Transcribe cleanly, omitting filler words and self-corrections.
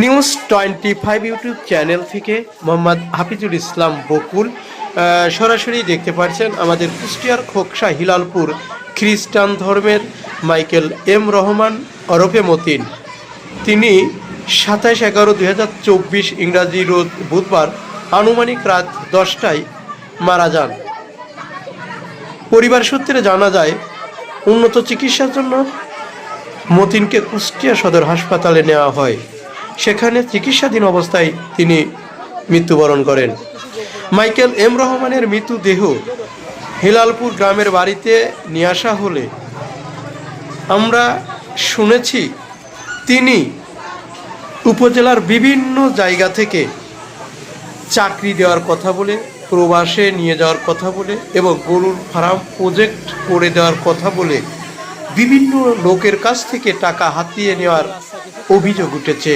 News 25 YouTube channel থেকে মোহাম্মদ হাফিজুল ইসলাম বকুল সরাসরি দেখতে পাচ্ছেন আমাদের কুষ্টিয়ার খোকসা হিলালপুর খ্রিস্টান ধর্মের মাইকেল এম রহমান ওরফে মতিন। তিনি 27/11/2024 ইংরাজি রোজ বুধবার আনুমানিক রাত 10টায় মারা যান। পরিবার সূত্রে জানা যায়, উন্নত চিকিৎসার জন্য মতিনকে কুষ্টিয়া সদর হাসপাতালে নেওয়া হয়। সেখানে চিকিৎসাধীন অবস্থায় তিনি মৃত্যুবরণ করেন। মাইকেল এম রহমানের মৃতদেহ হিলালপুর গ্রামের বাড়িতে নিয়ে আসা হলে আমরা শুনেছি তিনি উপজেলার বিভিন্ন জায়গা থেকে চাকরি দেওয়ার কথা বলে, প্রবাসে নিয়ে যাওয়ার কথা বলে এবং গরুর ফার্ম প্রজেক্ট করে দেওয়ার কথা বলে বিভিন্ন লোকের কাছ থেকে টাকা হাতিয়ে নেওয়ার অভিযোগ উঠেছে।